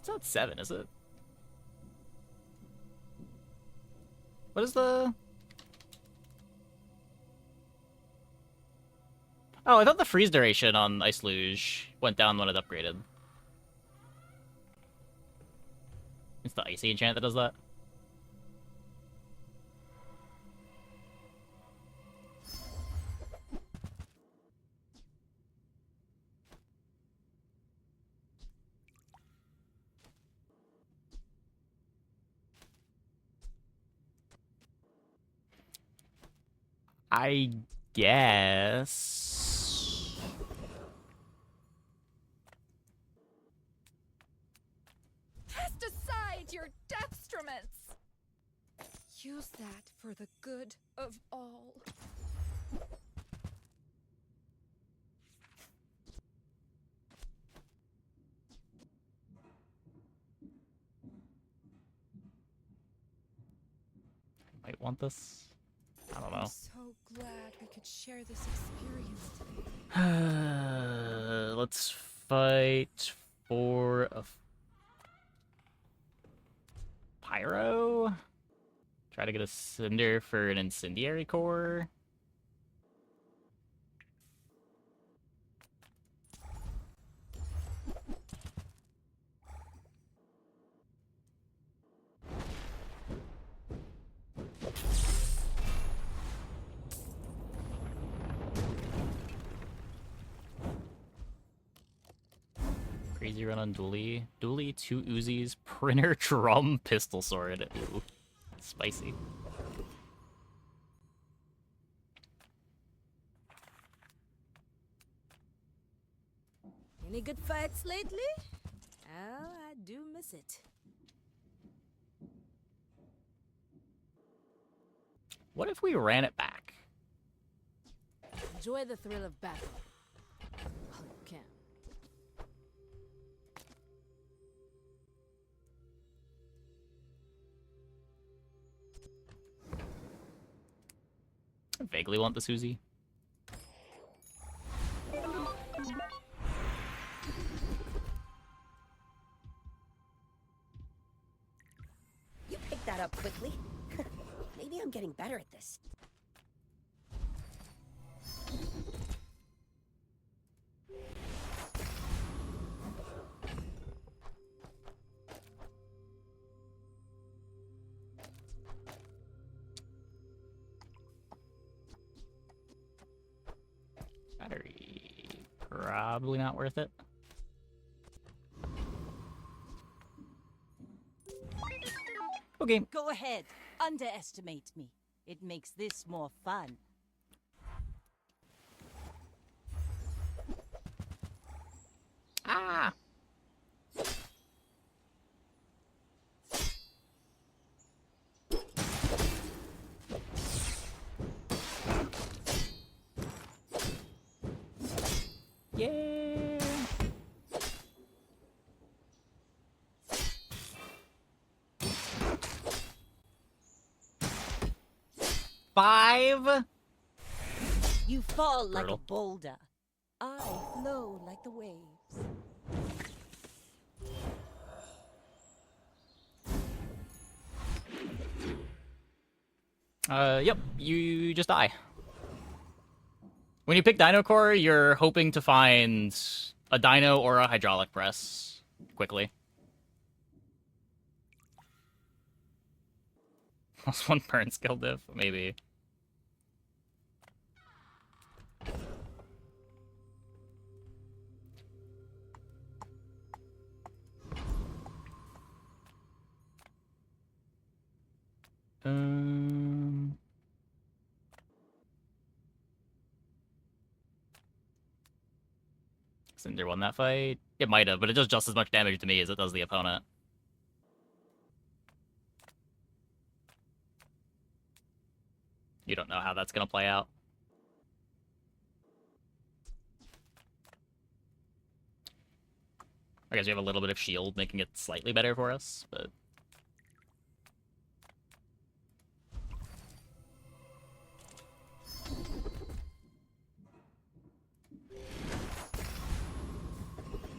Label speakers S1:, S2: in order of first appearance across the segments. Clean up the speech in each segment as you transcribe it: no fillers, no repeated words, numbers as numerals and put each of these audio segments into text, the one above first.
S1: It's not 7, is it? What is the... Oh, I thought the freeze duration on Ice Luge went down when it upgraded. It's the Icy enchant that does that. I guess...
S2: Cast aside your deathstruments! Use that for the good of all.
S1: Might want this. I don't know.
S2: I'm so glad we could share this experience today.
S1: Let's fight for a pyro. Try to get a cinder for an incendiary core. Crazy run on Dooley. Dooley, 2 Uzis, printer, drum, pistol sword. Ooh, spicy.
S3: Any good fights lately? Oh, I do miss it.
S1: What if we ran it back?
S3: Enjoy the thrill of battle. While you can.
S1: I vaguely want this Uzi.
S4: You picked that up quickly. Maybe I'm getting better at this.
S1: Battery. Probably not worth it. Okay.
S5: Go ahead. Underestimate me. It makes this more fun.
S1: Ah! Yeah! 5?
S5: You fall like a
S1: Brutal.
S5: boulder. I flow like the waves.
S1: Yep, you just die. When you pick Dino Core, you're hoping to find a Dino or a Hydraulic Press quickly. Plus 1 burn skill diff, maybe. Cinder won that fight? It might have, but it does just as much damage to me as it does the opponent. You don't know how that's gonna play out. I guess we have a little bit of shield, making it slightly better for us, but...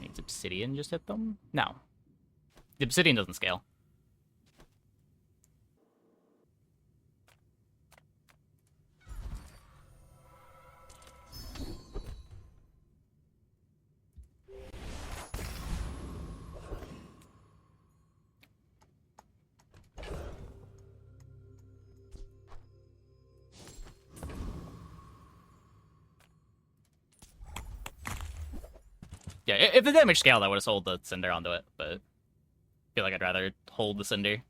S1: Needs Obsidian just hit them? No. The obsidian doesn't scale. Yeah, if the damage scaled, I would have sold the cinder onto it, but I feel like I'd rather hold the cinder.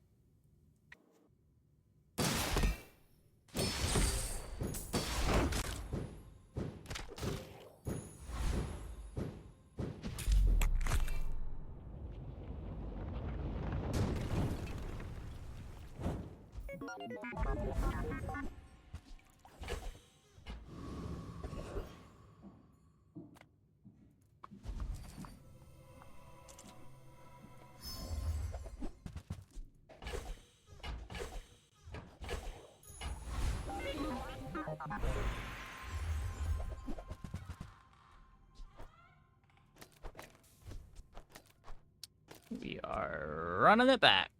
S1: We are running it back.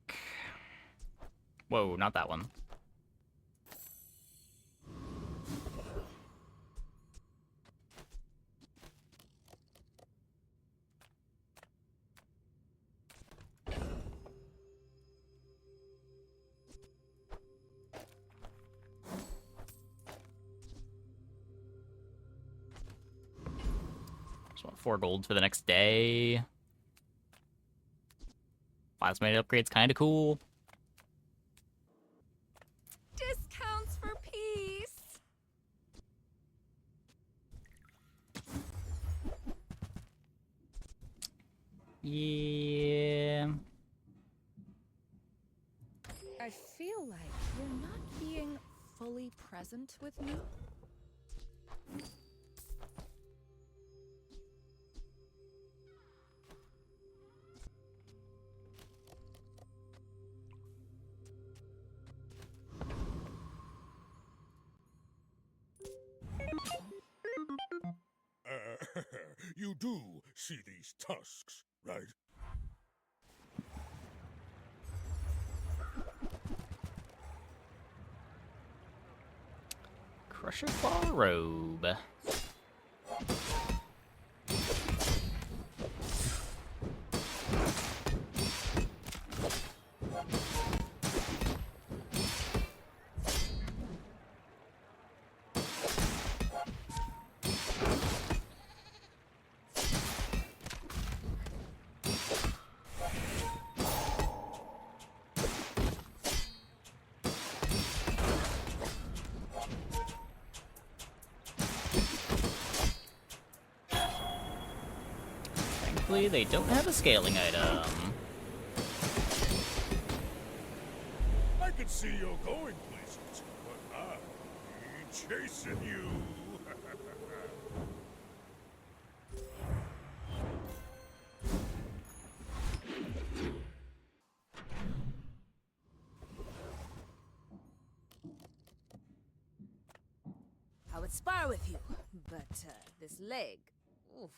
S1: Whoa, not that one. Just want 4 gold for the next day. Plasmate upgrade's kind of cool.
S2: Discounts for peace.
S1: Yeah.
S2: I feel like you're not being fully present with me.
S6: You do see these tusks, right?
S1: Crusher Claw Robe. Thankfully, they don't have a scaling item.
S6: I can see you're going places, but I ain't chasing you.
S3: I would spar with you, but this leg. Oof.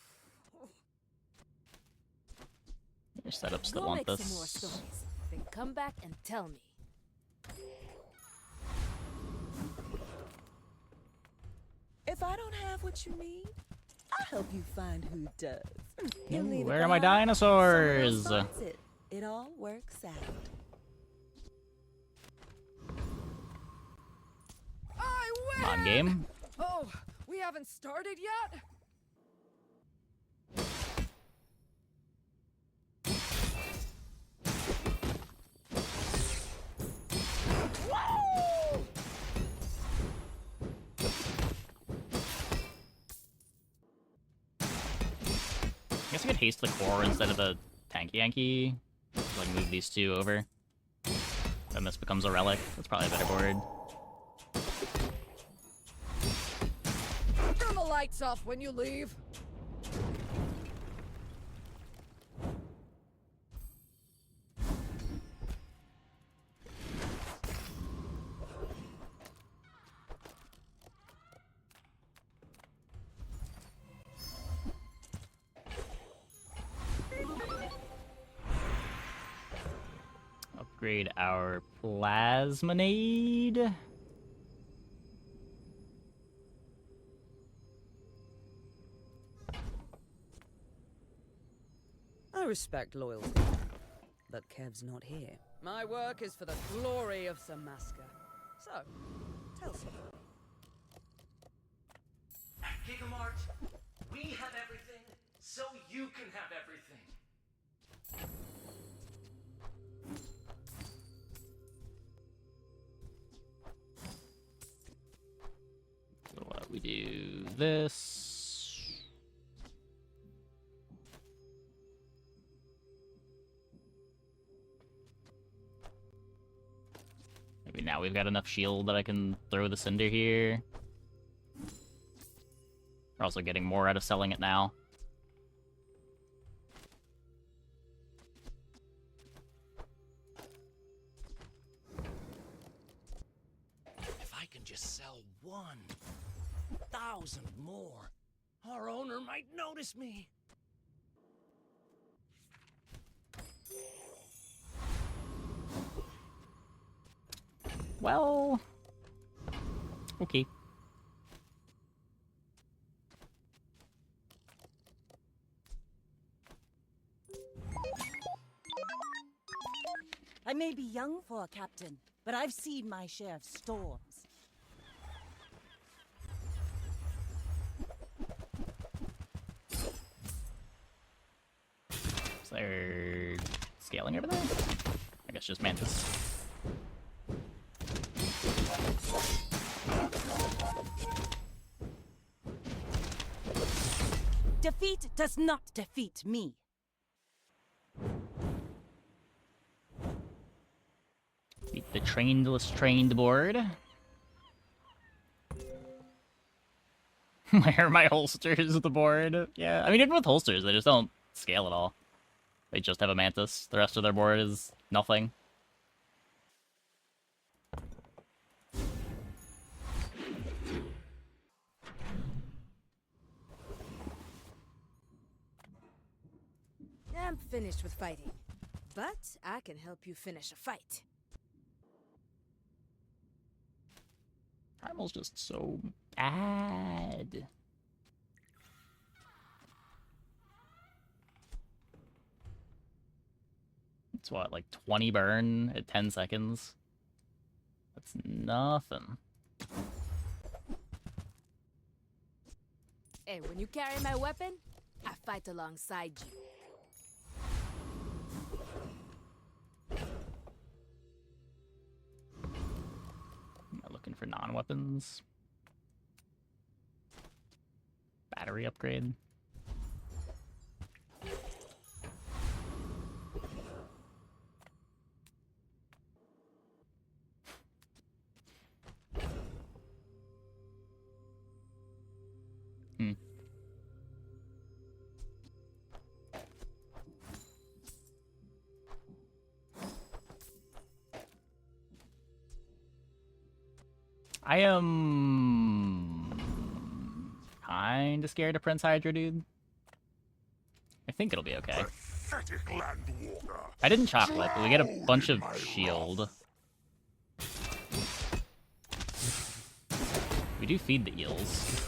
S1: Your setups that
S3: Go
S1: want
S3: make some more
S1: this.
S3: stories, then come back and tell me.
S7: If I don't have what you need, I'll help you find who does. You
S1: Ooh,
S7: leave it
S1: where are my
S7: behind, someone else
S1: dinosaurs?
S7: finds it. It all works out.
S2: I win!
S1: Come on, game.
S2: Oh, we haven't started yet?
S1: I guess I could haste the core instead of the tanky Yankee. Like move these two over. Then this becomes a relic. That's probably a better board.
S2: Turn the lights off when you leave.
S1: upgrade our plasmonade.
S7: I respect loyalty, but Kev's not here. My work is for the glory of Samaska. So, tell somebody.
S8: At Gigamart, we have everything, so you can have everything.
S1: So we do this. Maybe now we've got enough shield that I can throw the cinder here. We're also getting more out of selling it now.
S8: If I can just sell 1,000 more, our owner might notice me.
S1: Well, okay.
S5: I may be young for a captain, but I've seen my share of storms.
S1: Is there scaling over there? I guess just mantis.
S5: Defeat does not defeat me.
S1: Beat the trainedless trained board. Where are my holsters of the board? Yeah, I mean, even with holsters, they just don't scale at all. They just have a mantis. The rest of their board is nothing.
S3: I'm finished with fighting, but I can help you finish a fight.
S1: Primal's just so bad. It's what, like 20 burn at 10 seconds? That's nothing.
S3: Hey, when you carry my weapon, I fight alongside you.
S1: Am I looking for non-weapons? Battery upgrade. I am kinda scared of Prince Hydra, dude. I think it'll be okay.
S6: Pathetic landwalker.
S1: I didn't chocolate, but we get a bunch of shield. We do feed the eels.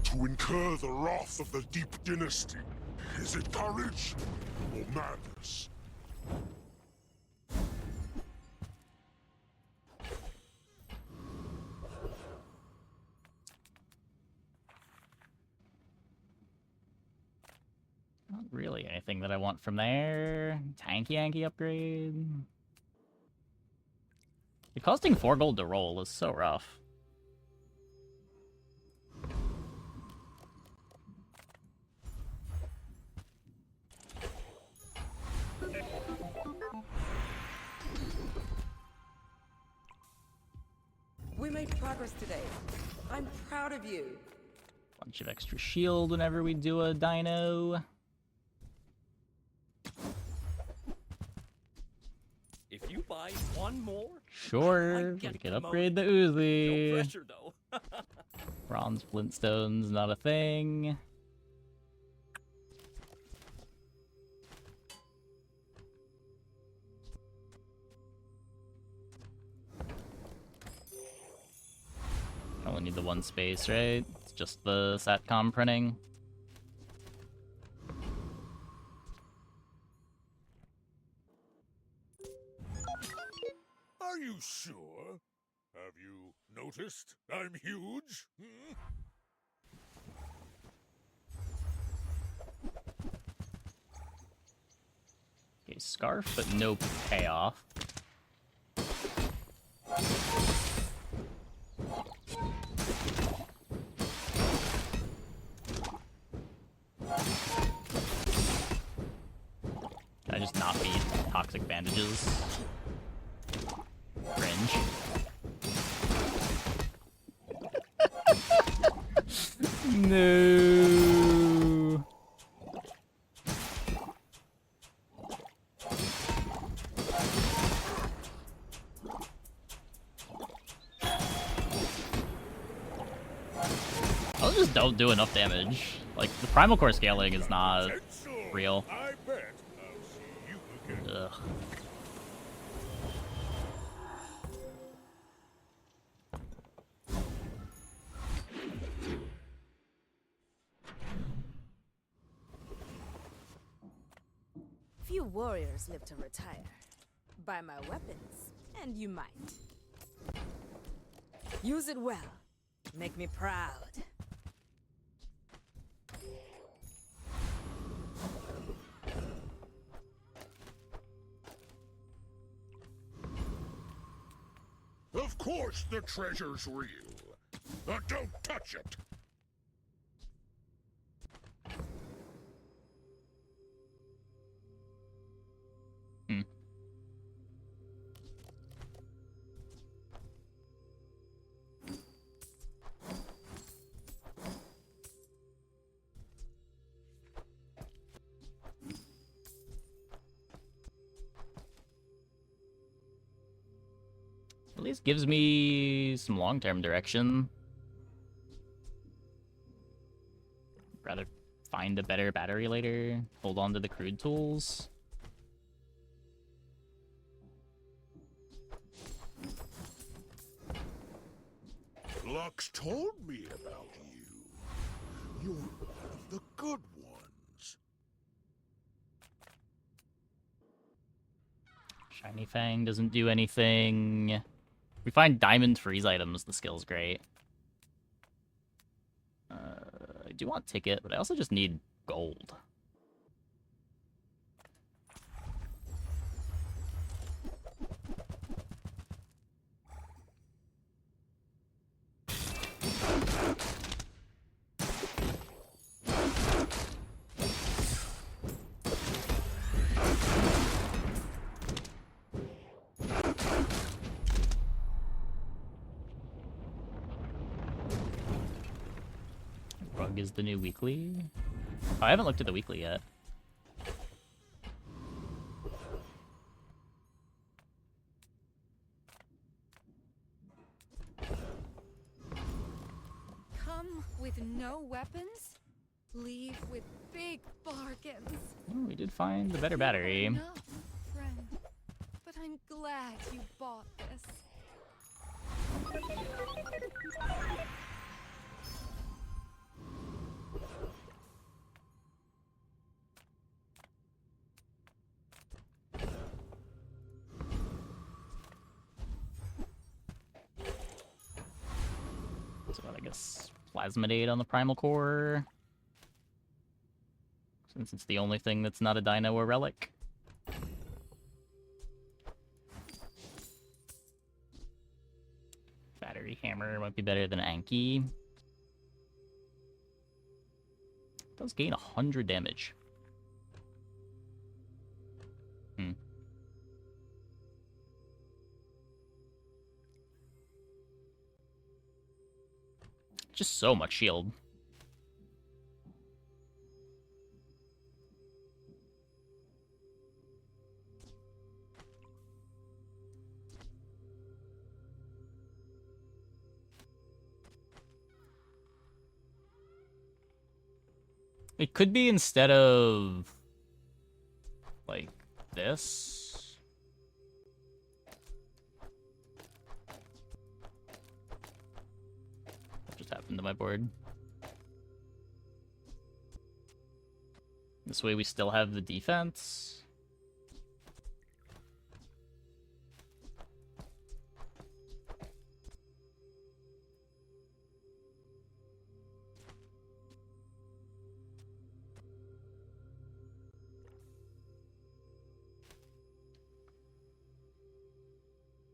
S6: To incur the wrath of the Deep Dynasty, is it courage or madness?
S1: Not really anything that I want from there. Tanky Yankee upgrade. It costing 4 gold to roll is so rough.
S7: We made progress today. I'm proud of you.
S1: Bunch of extra shield whenever we do a dino.
S8: If you buy one more,
S1: Sure,
S8: I get
S1: we can
S8: the
S1: upgrade the
S8: No
S1: Uzi.
S8: pressure though.
S1: Bronze Flintstones, not a thing. Only need the one space, right? It's just the satcom printing.
S6: Are you sure? Have you noticed I'm huge? Hmm?
S1: Okay, scarf, but no payoff. Can I just not beat toxic bandages? Cringe. No. Those just don't do enough damage. Like, the primal core scaling is not real.
S6: I bet I'll see you again.
S1: Ugh.
S3: Few warriors live to retire. Buy my weapons, and you might. Use it well. Make me proud.
S6: Of course the treasure's real. But don't touch it.
S1: Hmm. At least gives me some long-term direction. Rather find a better battery later, hold on to the crude tools.
S6: Lux told me about you. You're one of the good ones.
S1: Shiny Fang doesn't do anything. We find diamond freeze items, the skill's great. I do want ticket, but I also just need gold. Rug is the new weekly. Oh, I haven't looked at the weekly yet.
S2: Come with no weapons, leave with big bargains.
S1: Oh, we did find the better battery.
S2: Enough, friend. But I'm glad you bought this.
S1: So I guess Plasmidate on the Primal Core. Since it's the only thing that's not a Dino or Relic. Battery Hammer might be better than Anki. Does gain 100 damage. Hmm. Just so much shield. It could be instead of like this. What just happened to my board? This way we still have the defense.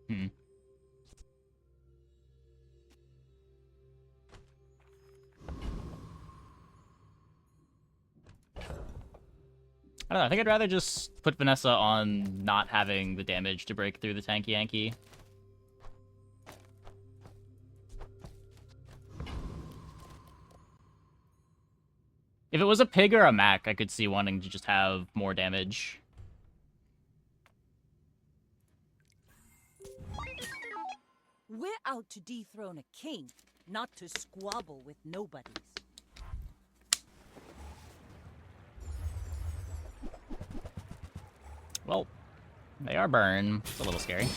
S1: Hmm. I don't know, I think I'd rather just put Vanessa on not having the damage to break through the tanky Yankee. If it was a pig or a Mac, I could see wanting to just have more damage.
S5: We're out to dethrone a king, not to squabble with nobodies.
S1: Well, they are burn. It's a little scary.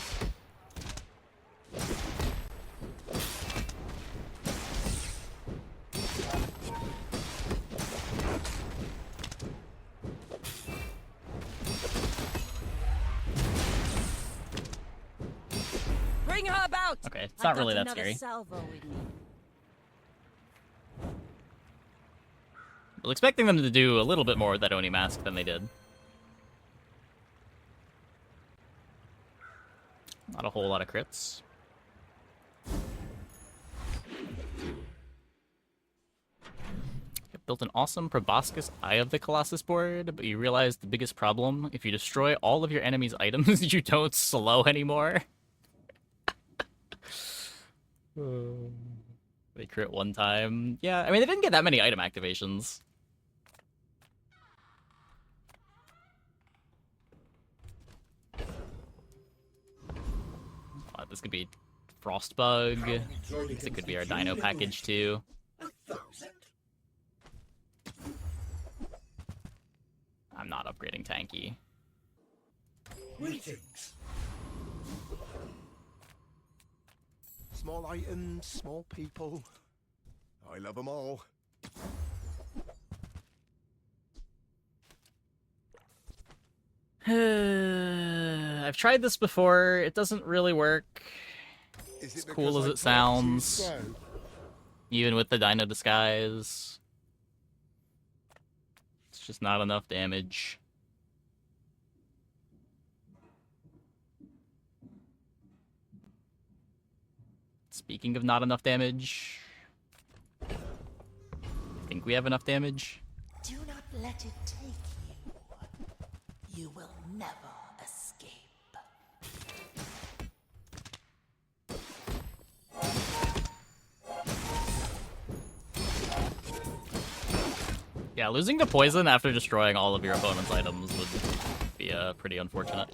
S5: Bring her about!
S1: Okay, it's not really that
S5: another
S1: scary.
S5: Salvo with me.
S1: I was expecting them to do a little bit more with that Oni mask than they did. Not a whole lot of crits. Built an awesome Proboscis Eye of the Colossus board, but you realize the biggest problem, if you destroy all of your enemy's items, you don't slow anymore. They crit one time. Yeah, I mean, they didn't get that many item activations. This could be Frostbug. It could be our Dino package too. I'm not upgrading tanky.
S6: Greetings. Small items, small people. I love them all.
S1: I've tried this before. It doesn't really work. As cool as it sounds. Even with the Dino disguise. It's just not enough damage. Speaking of not enough damage, I think we have enough damage.
S9: Do not let it take you. You will never escape.
S1: Yeah, losing to poison after destroying all of your opponent's items would be pretty unfortunate.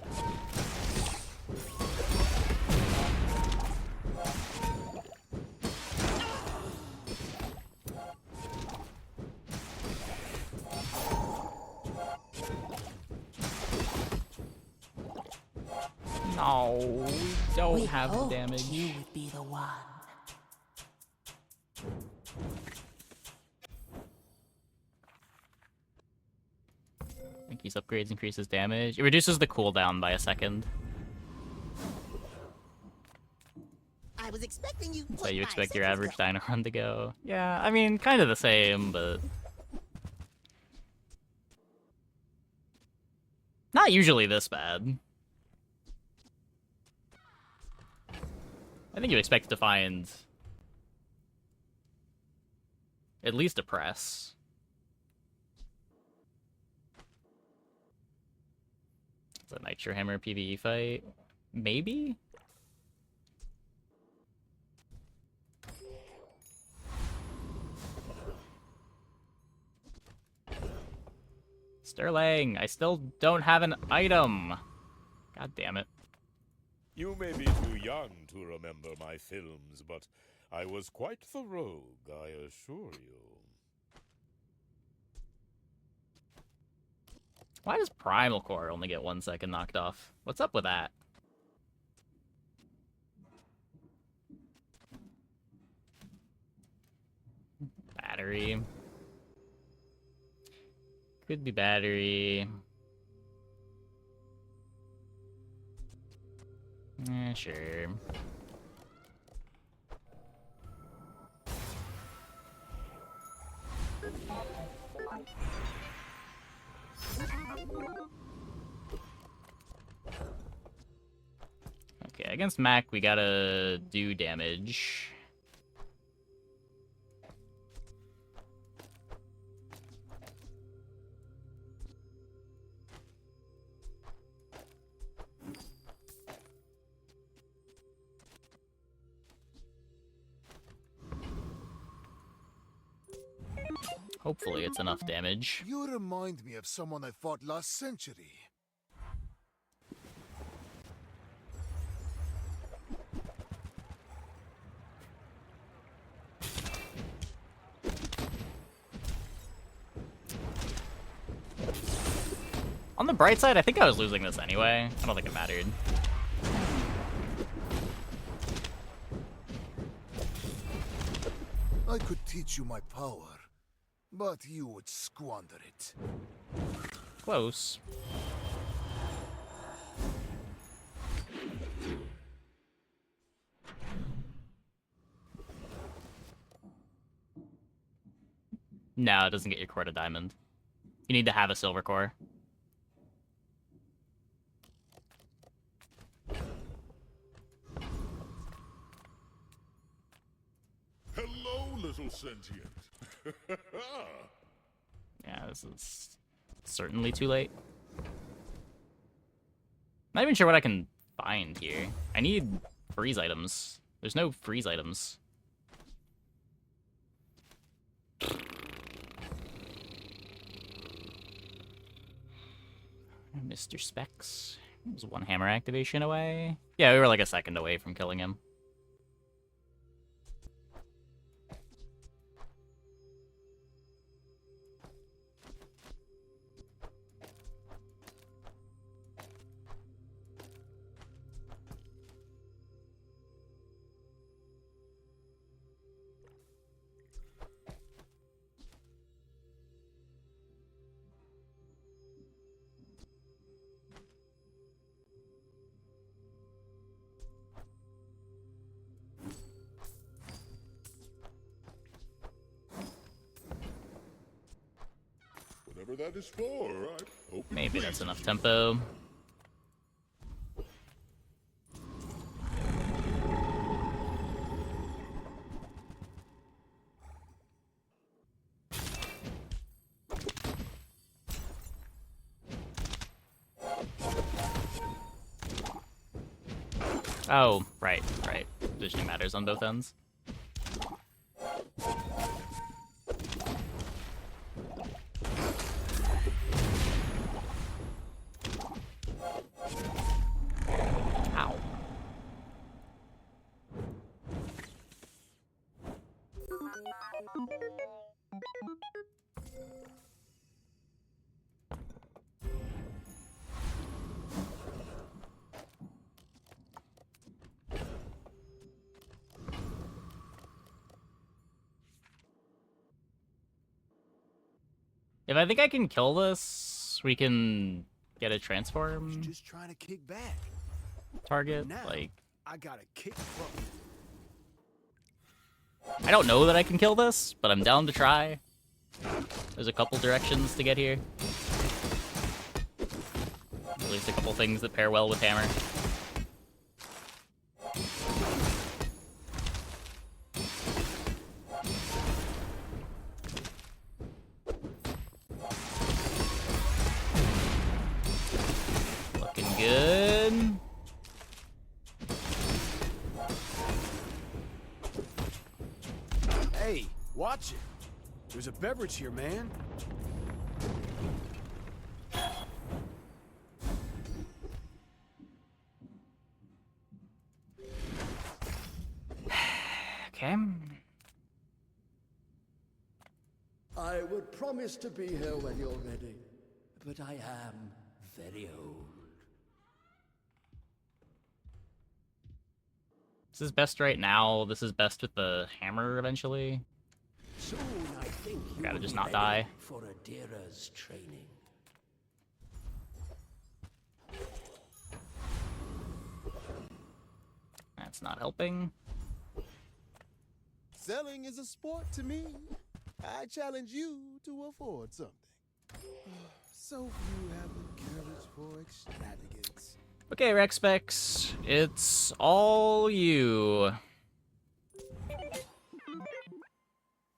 S1: No, we don't have the damage.
S9: You would be the one.
S1: I think these upgrades increases damage. It reduces the cooldown by a second.
S4: I was expecting you.
S1: So you expect your average Dino run to go. Yeah, I mean, kind of the same, but not usually this bad. I think you expect to find at least a press. It's a Nitro Hammer PvE fight. Maybe? Sterling, I still don't have an item. God damn it.
S6: You may be too young to remember my films, but I was quite the rogue, I assure you.
S1: Why does Primal Core only get 1 second knocked off? What's up with that? Battery. Could be battery. Sure. Okay, against Mac, we gotta do damage. Hopefully it's enough damage.
S6: You remind me of someone I fought last century.
S1: On the bright side, I think I was losing this anyway. I don't think it mattered.
S6: I could teach you my power, but you would squander it.
S1: Close. No, it doesn't get your core to diamond. You need to have a silver core.
S6: Hello, little sentient.
S1: Yeah, this is certainly too late. Not even sure what I can find here. I need freeze items. There's no freeze items. Mr. Specs. Was 1 hammer activation away. Yeah, we were like a second away from killing him.
S6: Whatever that is for, I hope
S1: Maybe that's enough tempo. Oh, right. Positioning matters on both ends. Ow. If I think I can kill this, we can get a transform
S6: just trying to kick back.
S1: target.
S6: Now,
S1: Like,
S6: I gotta kick from
S1: I don't know that I can kill this, but I'm down to try. There's a couple directions to get here. At least a couple things that pair well with hammer. Looking good.
S10: Hey, watch it. There's a beverage here, man.
S1: Okay.
S11: I would promise to be here when you're ready.
S9: but I am very old.
S1: This is best right now. This is best with the hammer eventually.
S9: Soon I think you
S1: Gotta
S9: will
S1: just
S9: be
S1: not
S9: ready
S1: die.
S9: for Adira's training.
S1: That's not helping.
S11: Selling is a sport to me. I challenge you to afford something. So few have the courage for extravagance.
S1: Okay, Rex Specs, it's all you.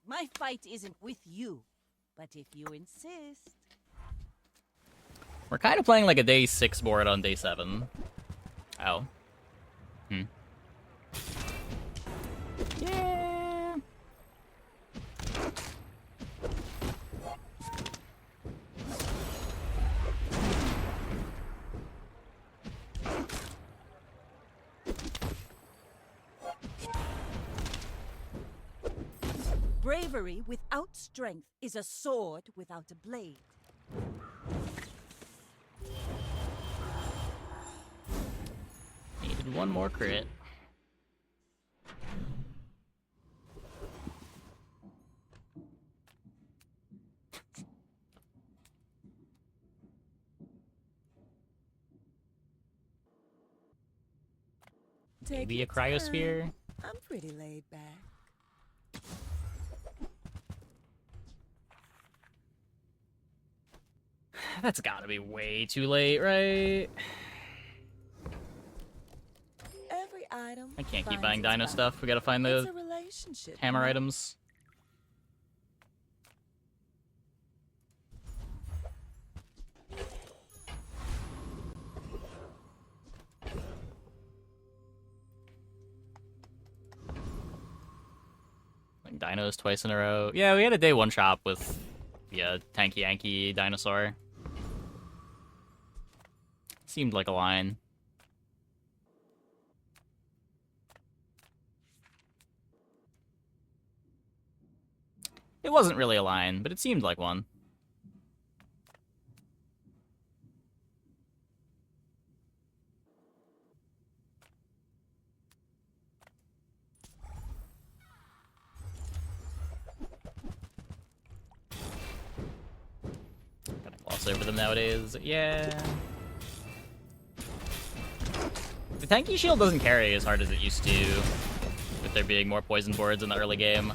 S5: My fight isn't with you, but if you insist.
S1: We're kind of playing like a day 6 board on day 7. Oh. Yeah.
S5: Bravery without strength is a sword without a blade.
S1: Needed one more crit. Maybe a cryosphere?
S3: I'm pretty laid back.
S1: That's gotta be way too late, right?
S3: Every item
S1: I can't keep
S3: finds
S1: buying
S3: its
S1: Dino
S3: value.
S1: stuff. We gotta find
S3: It's
S1: the
S3: a relationship,
S1: hammer
S3: you know?
S1: items. Like dinos twice in a row. Yeah, we had a day 1 shop with Tanky Yankee dinosaur. Seemed like a line. It wasn't really a line, but it seemed like one. Gotta gloss over them nowadays. Yeah. The tanky shield doesn't carry as hard as it used to, with there being more poison boards in the early game.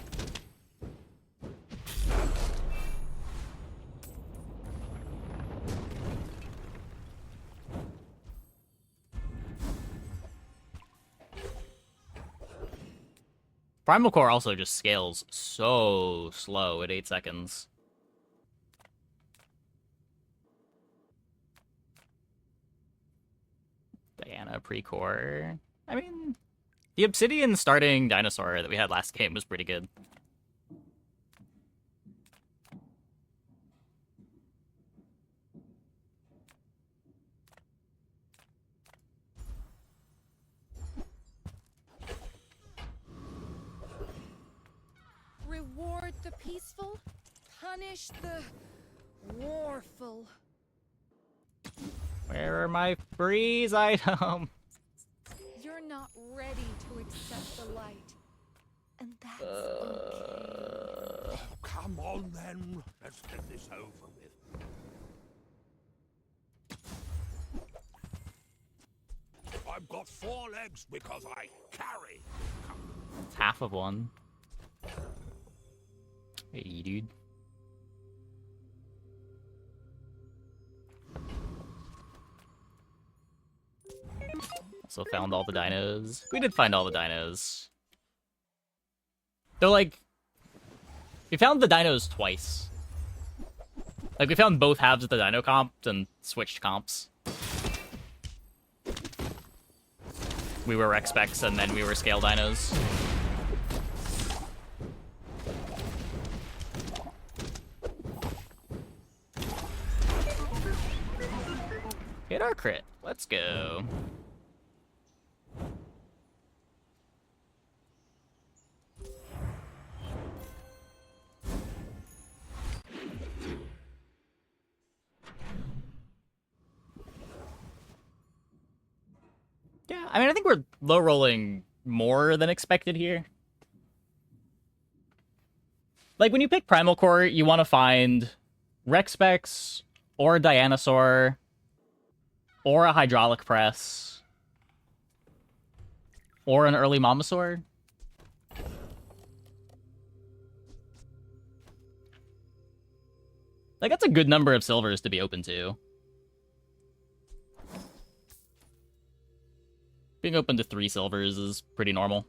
S1: Primal Core also just scales so slow at 8 seconds. Diana pre-core. I mean, the Obsidian starting dinosaur that we had last game was pretty good.
S2: Reward the peaceful, punish the warful.
S1: Where are my freeze items?
S2: You're not ready to accept the light. And that's okay.
S6: Come on then, let's get this over with. I've got 4 legs because I carry.
S1: It's half of one. Hey, dude. Also found all the dinos. We did find all the dinos. They're like... We found the dinos twice. Like, we found both halves of the dino comp and switched comps. We were Rex Specs and then we were scale dinos. Hit our crit. Let's go. Yeah, I mean, I think we're low rolling more than expected here. Like, when you pick Primal Core, you want to find Rex Specs, or a Dianosaur, or a Hydraulic Press, or an early Momosaur. Like, that's a good number of silvers to be open to. Being open to 3 silvers is pretty normal.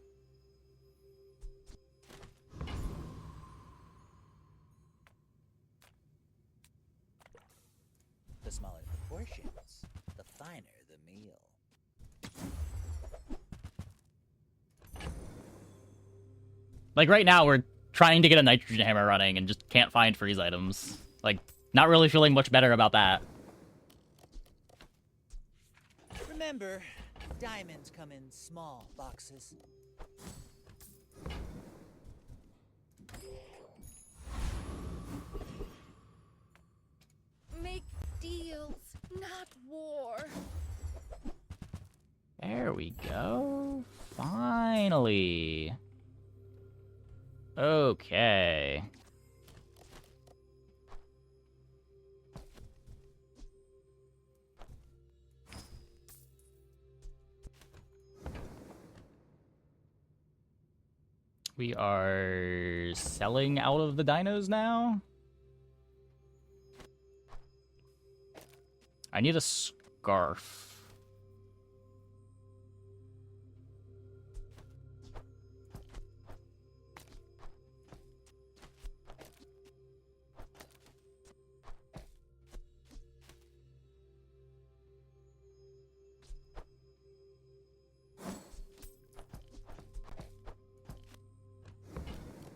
S12: The smaller the portions, the finer the meal.
S1: Like, right now, we're trying to get a Nitrogen Hammer running and just can't find freeze items. Like, not really feeling much better about that.
S12: Remember, diamonds come in small boxes.
S2: Make deals, not war.
S1: There we go. Finally. Okay. We are selling out of the dinos now. I need a scarf.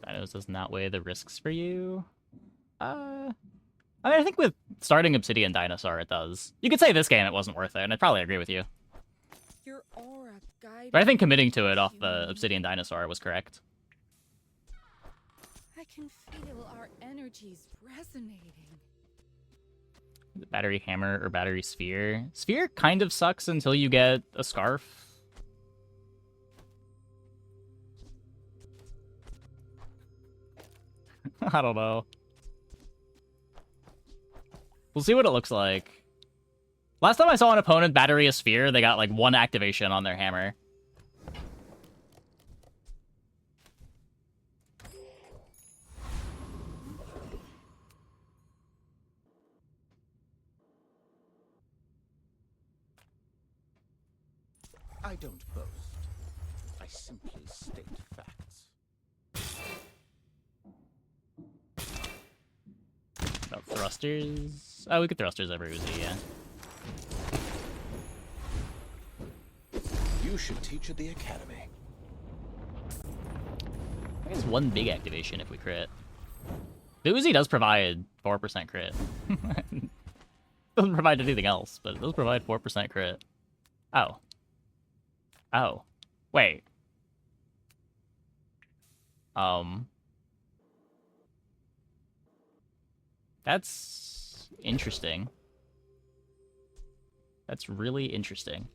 S1: Dinos does not weigh the risks for you. I mean, I think with starting Obsidian Dinosaur, it does. You could say this game it wasn't worth it, and I'd probably agree with you.
S2: Your aura guided
S1: But I think committing to it off the Obsidian Dinosaur was correct.
S2: I can feel our energies resonating.
S1: Battery Hammer or Battery Sphere. Sphere kind of sucks until you get a Scarf. I don't know. We'll see what it looks like. Last time I saw an opponent battery a sphere, they got like 1 activation on their hammer.
S13: I don't boast. I simply state facts.
S1: About thrusters? Oh, we could thrusters over Uzi, yeah.
S13: You should teach at the academy.
S1: I guess 1 big activation if we crit. The Uzi does provide 4% crit. Doesn't provide anything else, but it does provide 4% crit. Oh. Oh. Wait. That's interesting. That's really interesting.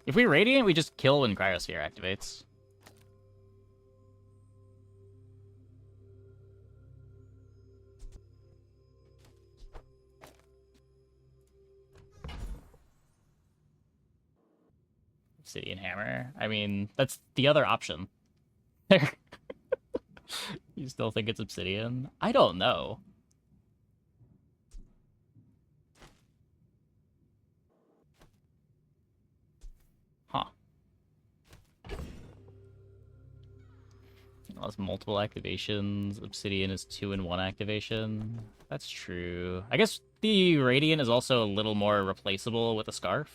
S1: If we Radiant, we just kill when Cryosphere activates. Obsidian Hammer. I mean, that's the other option. You still think it's Obsidian? I don't know. Huh. It has multiple activations. Obsidian is 2-in-1 activation. That's true. I guess the Radiant is also a little more replaceable with a Scarf.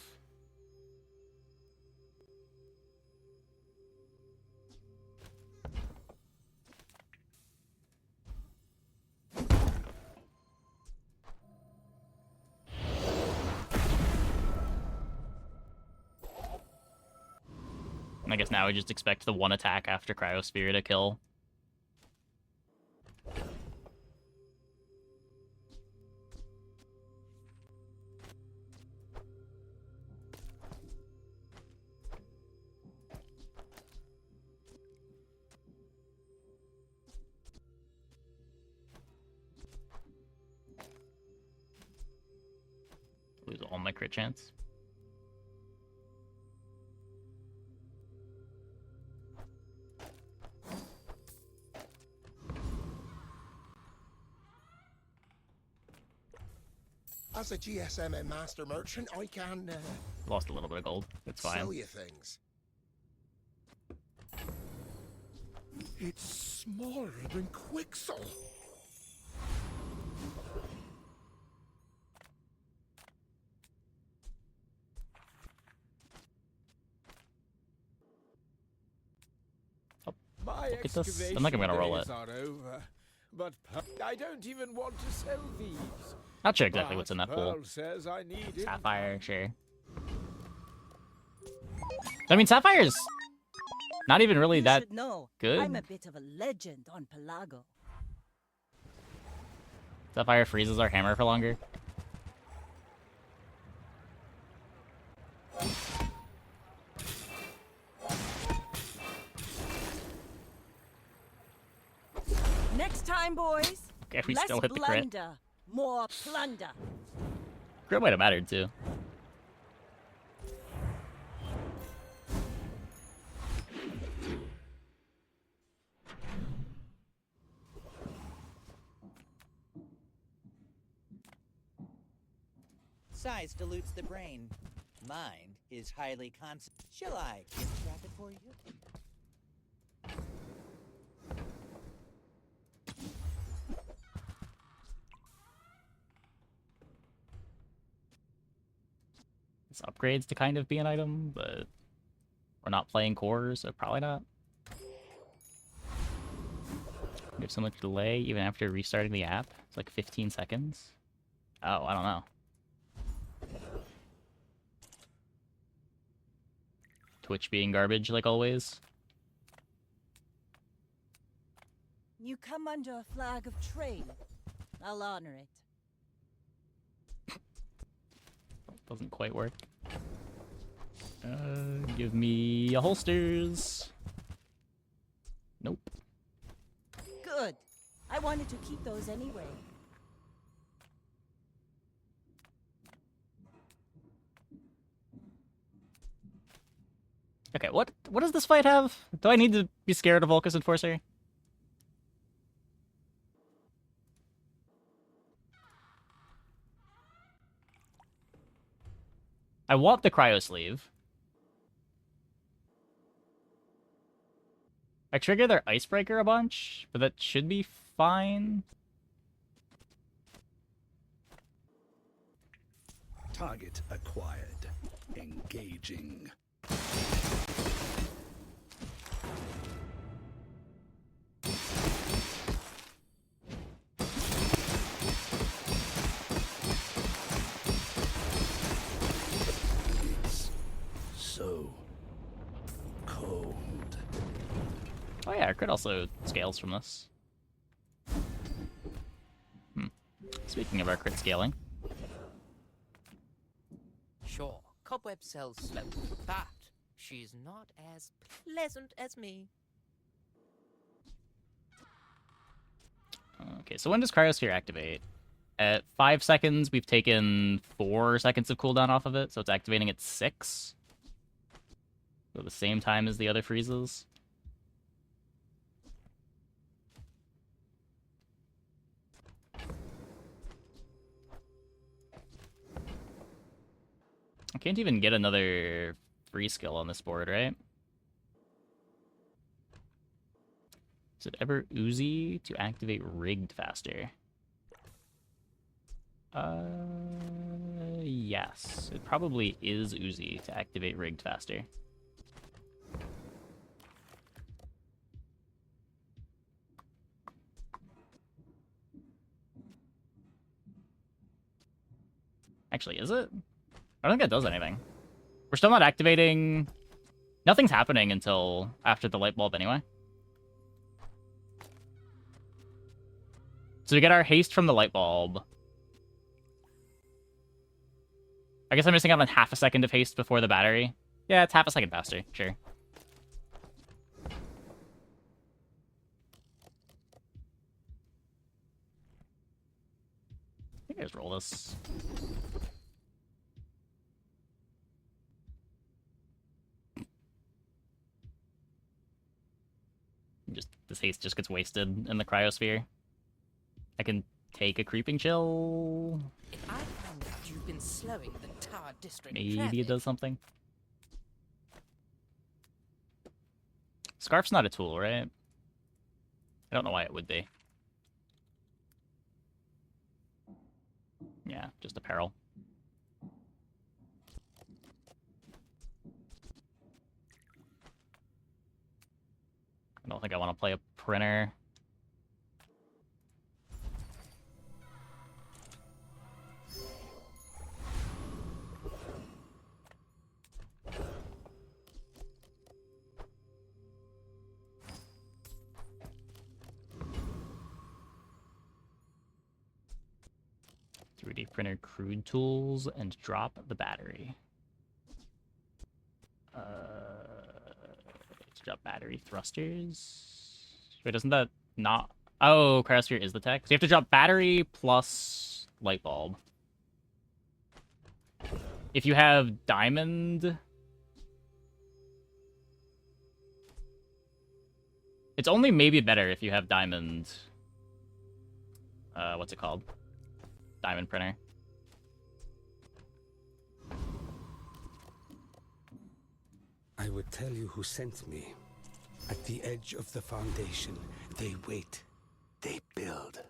S1: I guess now we just expect the 1 attack after Cryosphere to kill. Lose all my crit chance.
S14: As a GSM and master merchant, I can
S1: Lost a little bit of gold. It's fine.
S14: sell you things. It's smaller than Quixel.
S15: My
S1: Look at this. I'm not even gonna roll it.
S15: excavation days are over, but I don't even want to sell these.
S1: Not sure exactly what's in that pool.
S15: Pearl says I need it.
S1: Sapphire, sure. I mean, Sapphire's not even really that
S5: should know,
S1: good.
S5: I'm a bit of a legend on Pelago.
S1: Sapphire freezes our hammer for longer.
S5: Next time, boys.
S1: Okay, we
S5: less
S1: still hit the crit.
S5: blunder, more plunder.
S1: Crit might have mattered too.
S12: Size dilutes the brain. Mind is highly concentrated. Shall I gift wrap it for you?
S1: It's upgrades to kind of be an item, but we're not playing core, so probably not. We have so much delay even after restarting the app. It's like 15 seconds. Oh, I don't know. Twitch being garbage like always.
S5: You come under a flag of trade. I'll honor it.
S1: Doesn't quite work. Give me a holsters. Nope.
S5: Good. I wanted to keep those anyway.
S1: Okay, what does this fight have? Do I need to be scared of Volcus Enforcer? I want the cryo sleeve. I trigger their icebreaker a bunch, but that should be fine.
S16: Target acquired. Engaging. It's so cold.
S1: Oh yeah, crit also scales from this. Speaking of our crit scaling.
S17: Sure, Cobweb sells slow, but she's not as pleasant as me.
S1: Okay, so when does Cryosphere activate? At 5 seconds, we've taken 4 seconds of cooldown off of it, so it's activating at 6. So the same time as the other freezes. I can't even get another free skill on this board, right? Is it ever Uzi to activate rigged faster? Yes. It probably is Uzi to activate rigged faster. Actually, is it? I don't think that does anything. We're still not activating... Nothing's happening until after the light bulb anyway. So we get our haste from the light bulb. I guess I'm missing out on half a second of haste before the battery. Yeah, it's half a second faster, sure. I think I just roll this. This haste just gets wasted in the cryosphere. I can take a creeping chill.
S17: If I found out you've been slowing the Tower District
S1: Maybe
S17: traffic,
S1: it does something. Scarf's not a tool, right? I don't know why it would be. Yeah, just apparel. I don't think I want to play a printer. Printer crude tools and drop the battery. Let's drop battery thrusters. Wait, doesn't that not? Oh, cryosphere is the tech. So you have to drop battery plus light bulb. If you have diamond, it's only maybe better if you have diamond. What's it called? Diamond printer.
S16: I would tell you who sent me. At the edge of the foundation, they wait. They build.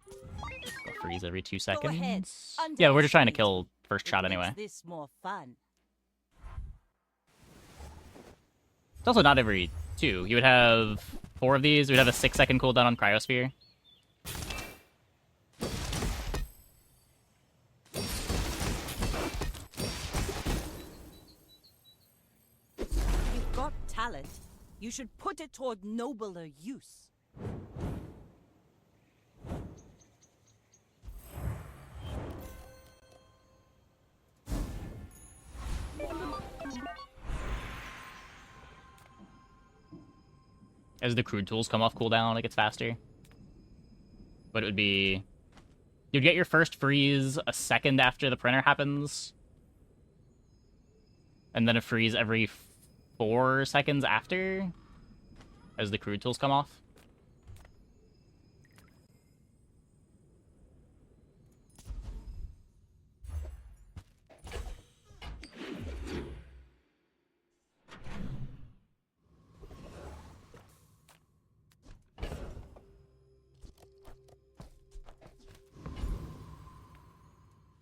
S1: Go freeze every 2 seconds.
S5: Go ahead.
S1: Yeah, we're just trying to kill first shot anyway.
S5: Makes this more fun.
S1: It's also not every 2. You would have 4 of these. We'd have a 6-second cooldown on cryosphere.
S5: You've got talent. You should put it toward nobler use.
S1: As the crude tools come off cooldown, it gets faster. But it would be... You'd get your first freeze a second after the printer happens. And then a freeze every 4 seconds after. As the crude tools come off.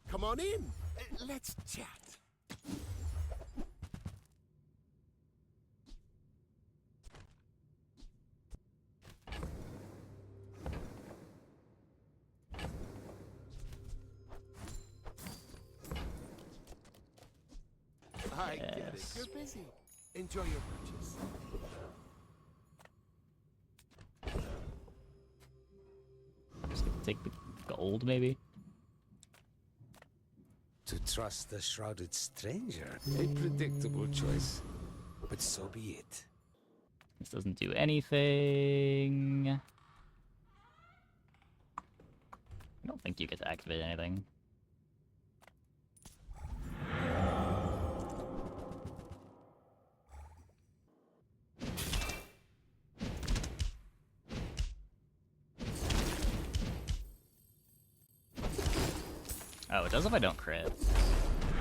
S11: Come on in. Let's chat. I get it. You're busy. Enjoy your purchase.
S1: Just gonna take the gold, maybe?
S16: To trust the shrouded stranger, a predictable choice, but so be it.
S1: This doesn't do anything. I don't think you get to activate anything. Oh, it does if I don't crit.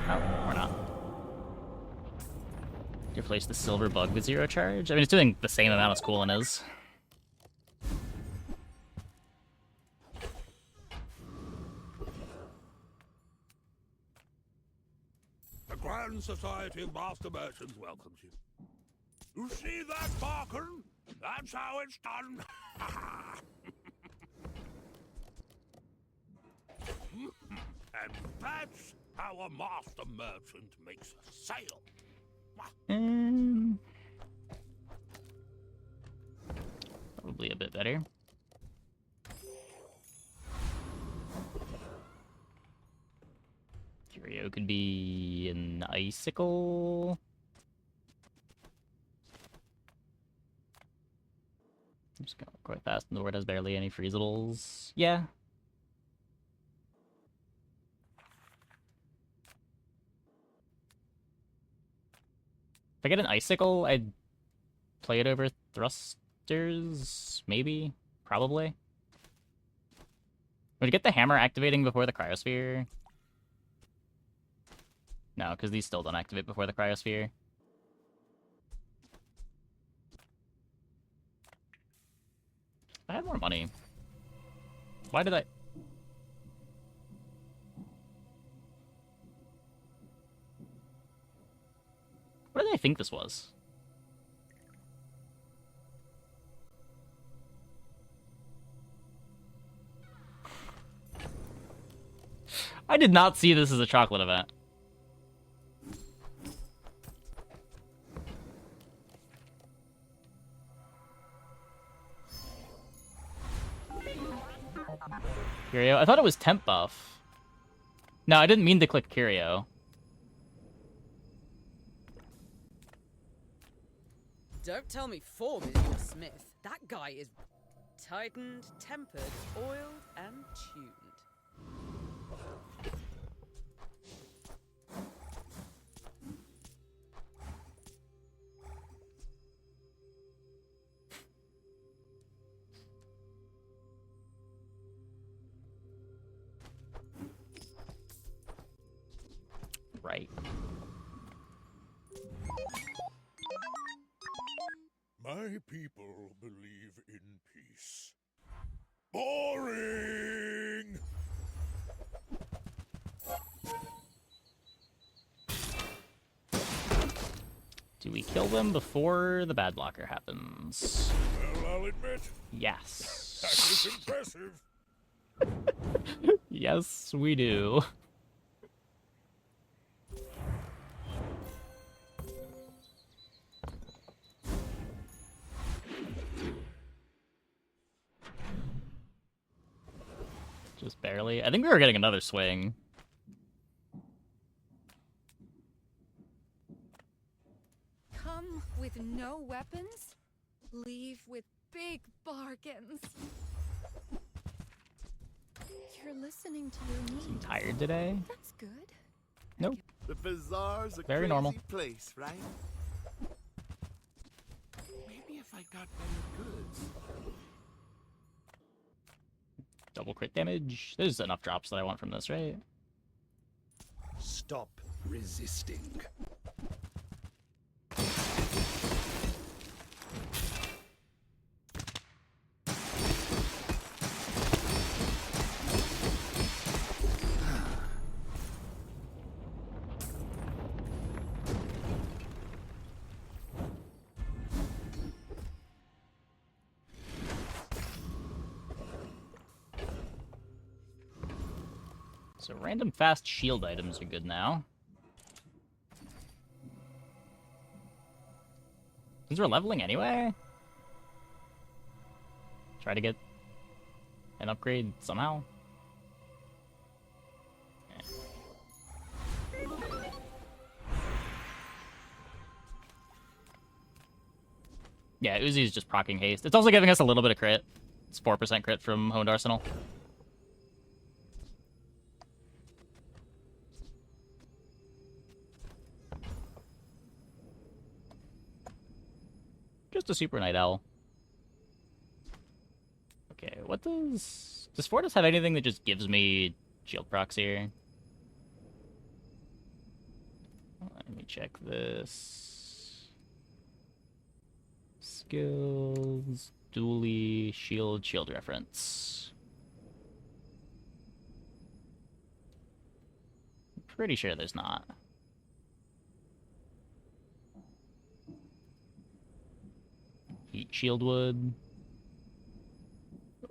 S1: Oh, or not. Replace the silver bug with 0 charge? I mean, it's doing the same amount as Coolin is.
S6: The Grand Society of Master Merchants welcomes you. You see that, Barkin? That's how it's done. And that's how a master merchant makes a sale.
S1: Probably a bit better. Curio could be an icicle. I'm just going quite fast, and the word has barely any freezables. Yeah. If I get an icicle, I'd play it over thrusters, maybe, probably. Would you get the hammer activating before the cryosphere? No, because these still don't activate before the cryosphere. I had more money. Why did I... What did I think this was? I did not see this as a chocolate event. Curio? I thought it was temp buff. No, I didn't mean to click Curio.
S7: Don't tell me Form is your smith. That guy is tightened, tempered, oiled, and tuned.
S1: Right.
S6: My people believe in peace. Boring!
S1: Do we kill them before the bad blocker happens?
S6: Well, I'll admit,
S1: Yes.
S6: that was impressive.
S1: Yes, we do. Just barely. I think we were getting another swing.
S2: Come with no weapons, leave with big bargains. You're listening to your needs.
S1: I'm tired today.
S2: That's good.
S1: Nope.
S11: The Bazaar's a
S1: Very
S11: crazy
S1: normal.
S11: place, right? Maybe if I got better goods.
S1: Double crit damage. There's enough drops that I want from this, right?
S10: Stop resisting.
S1: So random fast shield items are good now. Since we're leveling anyway, try to get an upgrade somehow. Yeah, Uzi's just proccing haste. It's also giving us a little bit of crit. It's 4% crit from Honed Arsenal. Just a Super Night Owl. Okay, what does Fortis have anything that just gives me shield procs here? Let me check this. Skills, Dooley, shield reference. I'm pretty sure there's not. Heat shield wood.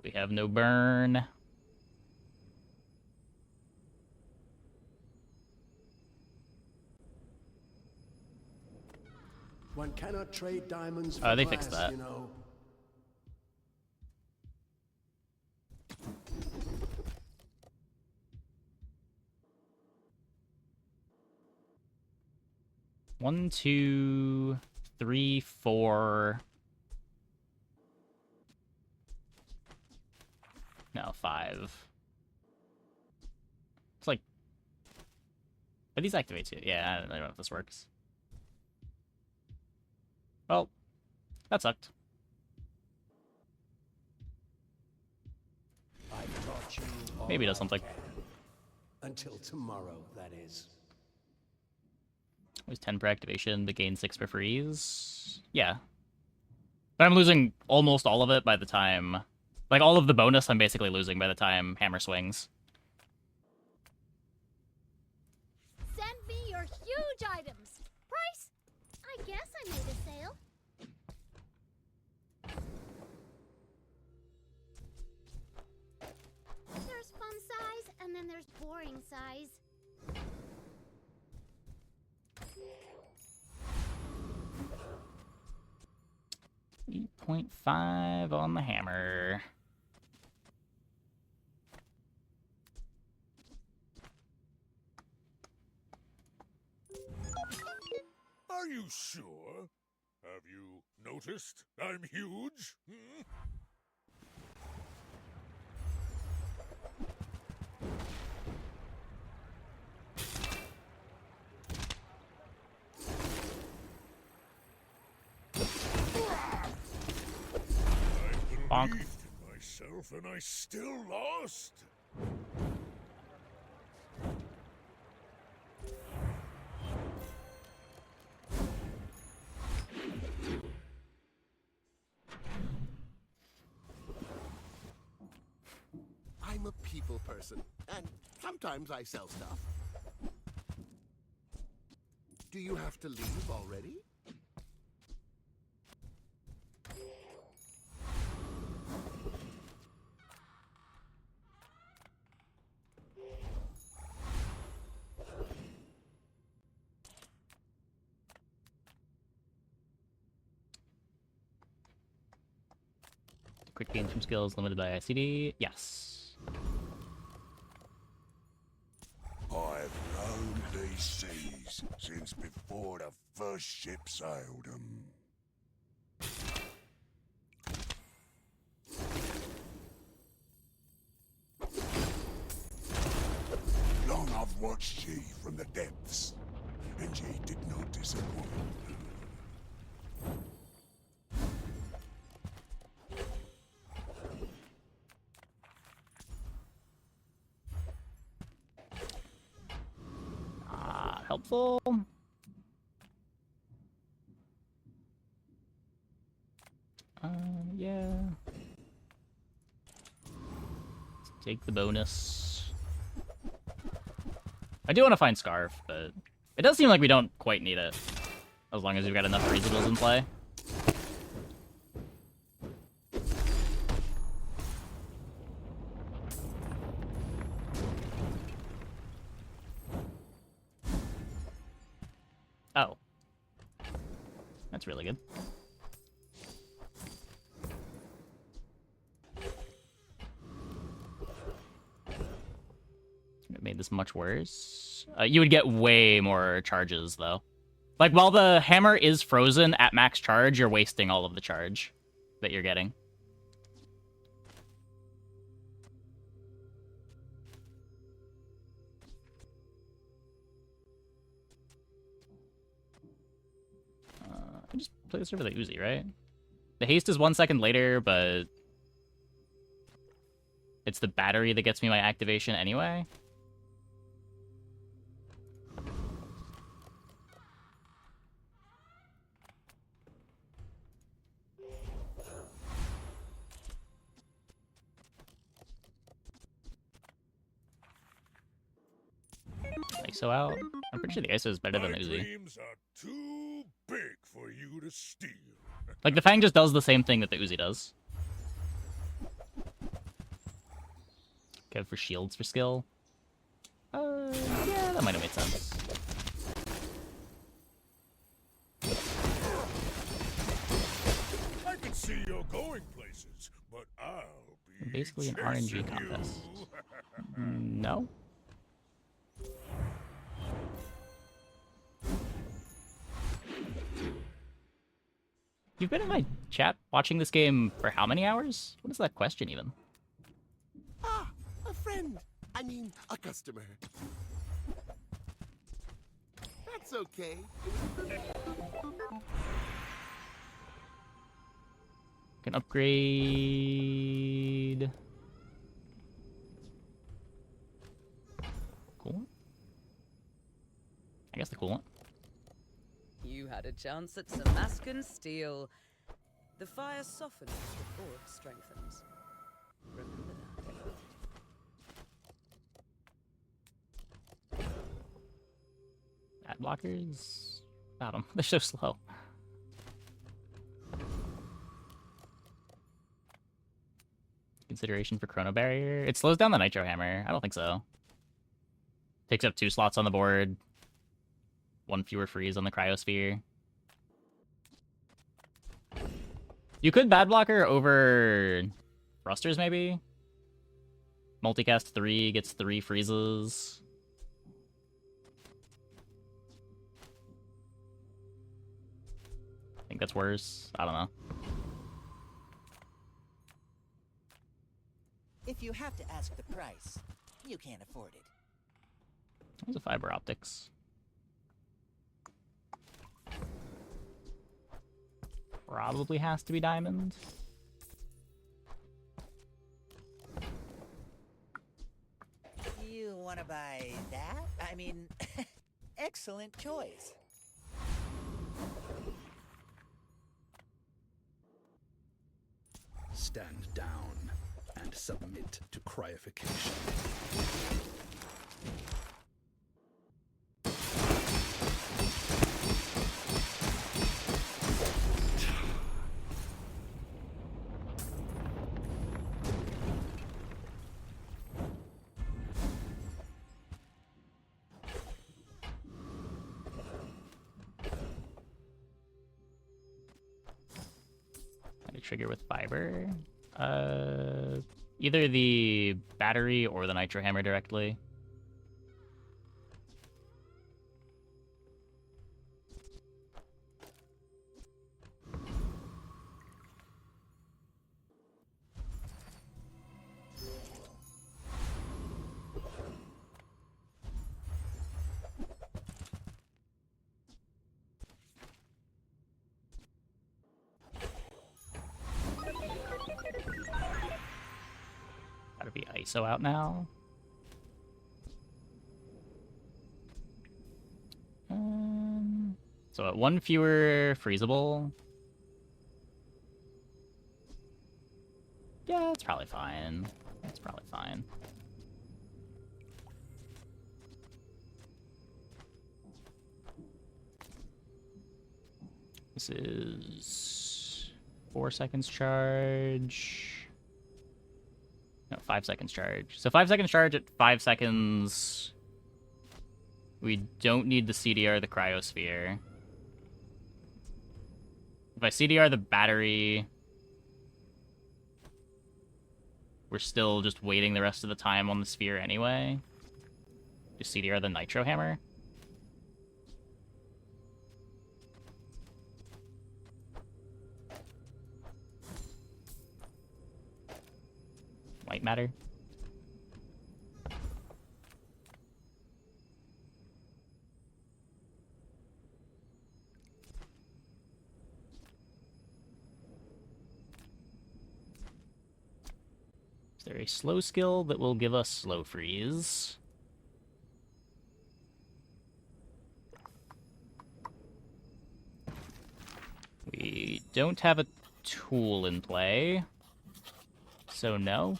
S1: We have no burn.
S10: One cannot trade diamonds for
S1: They
S10: glass,
S1: fixed that.
S10: you know.
S1: One, two, three, four. No, 5. It's like... Are these activates it? Yeah, I don't know if this works. That sucked.
S10: I've taught you all
S1: Maybe it does
S10: I
S1: something.
S10: can. Until tomorrow, that is.
S1: It was 10 per activation, but gain 6 per freeze. Yeah. But I'm losing almost all of it by the time... Like, all of the bonus I'm basically losing by the time Hammer swings.
S18: Send me your huge items. Price? I guess I made a sale. There's fun size, and then there's boring size.
S1: 8.5 on the hammer.
S6: Are you sure? Have you noticed I'm huge? Hmm?
S1: Bonk.
S6: Believed in myself and I still lost.
S11: I'm a people person, and sometimes I sell stuff. Do you have to leave already?
S1: Quick gains from skills limited by ICD. Yes.
S6: I've known these seas since before the first ship sailed them. Long I've watched ye from the depths, and ye did not disappoint.
S1: Helpful. Yeah. Let's take the bonus. I do want to find Scarf, but it does seem like we don't quite need it. As long as we've got enough reasonableness in play. Oh. That's really good. It made this much worse. You would get way more charges, though. Like, while the hammer is frozen at max charge, you're wasting all of the charge that you're getting. I just play this over the Uzi, right? The haste is 1 second later, but it's the battery that gets me my activation anyway. ISO out. I'm pretty sure the ISO is better than the Uzi.
S6: Dreams are too big for you to steal.
S1: Like, the Fang just does the same thing that the Uzi does. Go for shields for skill. Yeah, that might have made sense.
S6: I can see you're going places, but I'll be
S1: Basically an RNG contest. No? You've been in my chat watching this game for how many hours? What is that question even?
S11: Ah, a friend. I mean, a customer. That's okay.
S1: Can upgrade. Cool. I guess the coolant.
S7: You had a chance at Samascan steel. The fire softens before it strengthens. Remember that.
S1: Ad blockers? Got them. They're so slow. Consideration for chrono barrier. It slows down the nitro hammer. I don't think so. Takes up 2 slots on the board. 1 fewer freeze on the cryosphere. You could bad blocker over thrusters maybe. Multicast 3 gets 3 freezes. I think that's worse. I don't know.
S12: If you have to ask the price, you can't afford it.
S1: There's a fiber optics. Probably has to be diamond.
S12: You want to buy that? I mean, excellent choice.
S13: Stand down and submit to cryification.
S1: Trigger with fiber. Either the battery or the nitro hammer directly. Gotta be ISO out now. So at 1 fewer freezable. Yeah, it's probably fine. It's probably fine. This is 4 seconds charge. No, 5 seconds charge. So 5 seconds charge at 5 seconds. We don't need the CDR, the cryosphere. If I CDR the battery, we're still just waiting the rest of the time on the sphere anyway. Just CDR the nitro hammer. White matter. Is there a slow skill that will give us slow freeze? We don't have a tool in play, so no.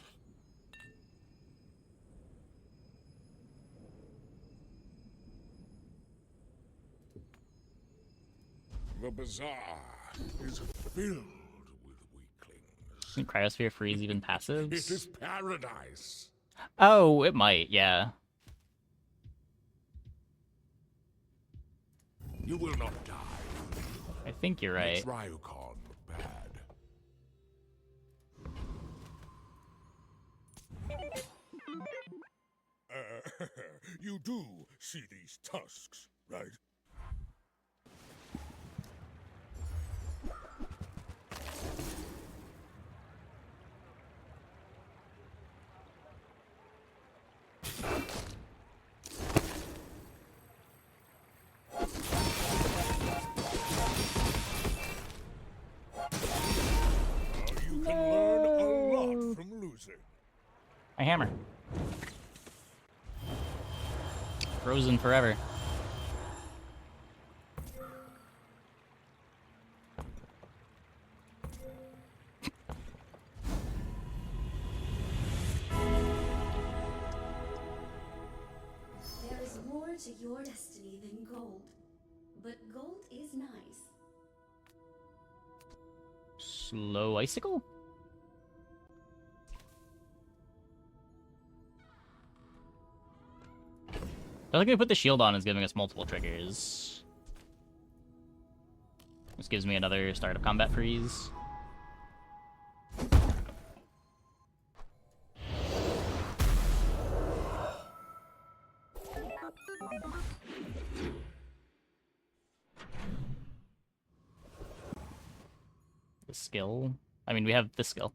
S6: The Bazaar is filled with weaklings.
S1: Isn't cryosphere freeze even passives?
S6: It is paradise.
S1: Oh, it might, yeah.
S6: You will not die.
S1: I think you're right.
S6: Makes Ryukon bad. You do see these tusks, right?
S1: My hammer. Frozen forever.
S19: There is more to your destiny than gold, but gold is nice.
S1: Slow icicle? I think we put the shield on is giving us multiple triggers. This gives me another start of combat freeze. The skill? I mean, we have this skill.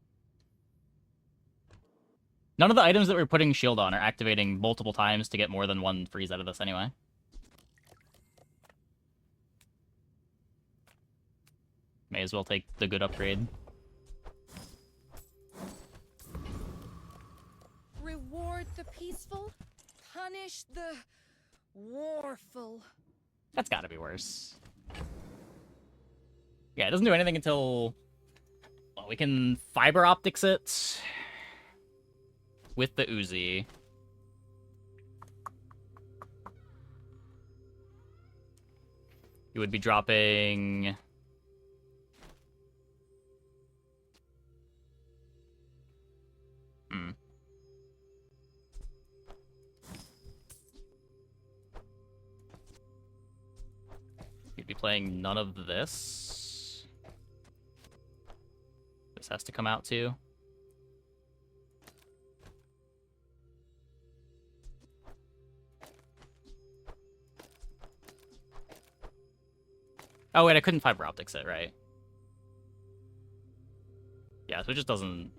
S1: None of the items that we're putting shield on are activating multiple times to get more than one freeze out of this anyway. May as well take the good upgrade.
S2: Reward the peaceful, punish the warful.
S1: That's gotta be worse. Yeah, it doesn't do anything until... Well, we can fiber optics it with the Uzi. You would be dropping... You'd be playing none of this. This has to come out too. Oh wait, I couldn't fiber optics it, right? Yeah, so it just doesn't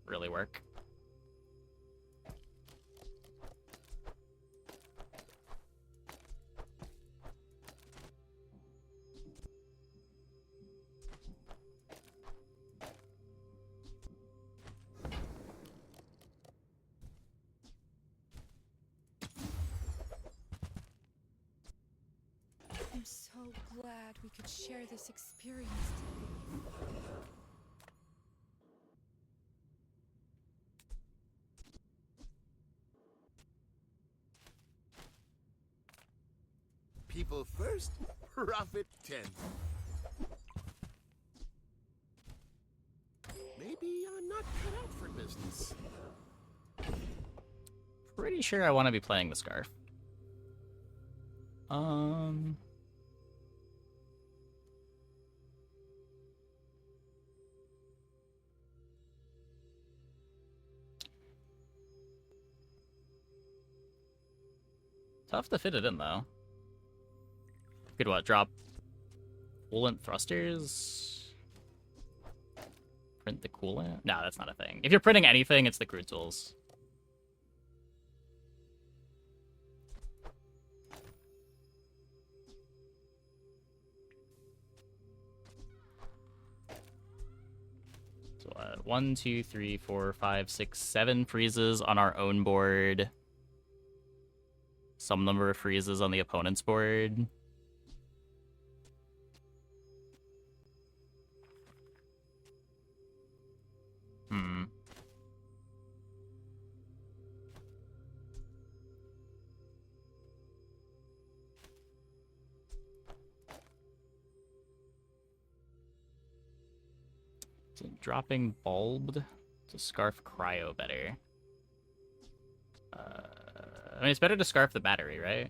S1: really work.
S2: I'm so glad we could share this experience today.
S11: People first, profit 10. Maybe I'm not cut out for business.
S1: Pretty sure I want to be playing the Scarf. Tough to fit it in, though. Could what, drop coolant thrusters? Print the coolant? No, that's not a thing. If you're printing anything, it's the crude tools. So 1, 2, 3, 4, 5, 6, 7 freezes on our own board. Some number of freezes on the opponent's board. So dropping bulbed to scarf cryo better. I mean, it's better to scarf the battery, right?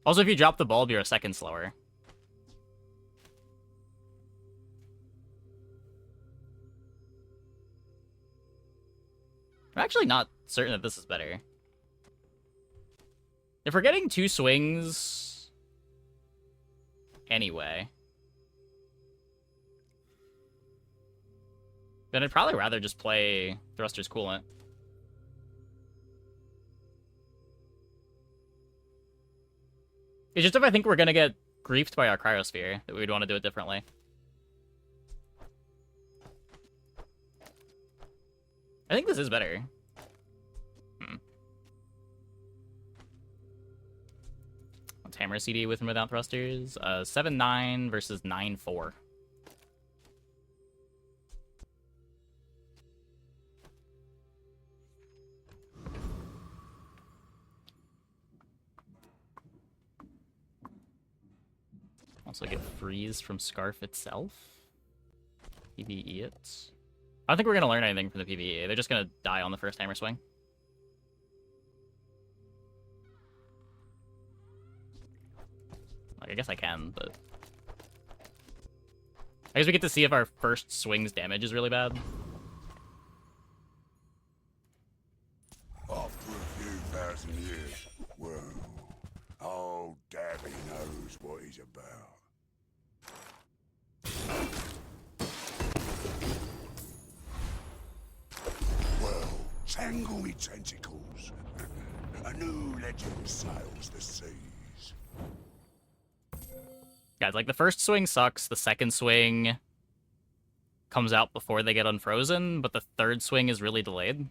S1: Also, if you drop the bulb, you're a second slower. I'm actually not certain that this is better. If we're getting 2 swings anyway, then I'd probably rather just play Thruster's Coolant. It's just if I think we're gonna get griefed by our cryosphere, that we'd want to do it differently. I think this is better. Let's hammer CD with and without thrusters. 7-9 versus 9-4. Also get freeze from Scarf itself. PvE it. I don't think we're going to learn anything from the PvE. They're just going to die on the first hammer swing. Like, I guess I can, but... I guess we get to see if our first swing's damage is really bad.
S6: After a few thousand years, well, old Dabby knows what he's about. Well, tangle me tentacles. A new legend sails the seas.
S1: Guys, like, the first swing sucks, the second swing comes out before they get unfrozen, but the third swing is really delayed.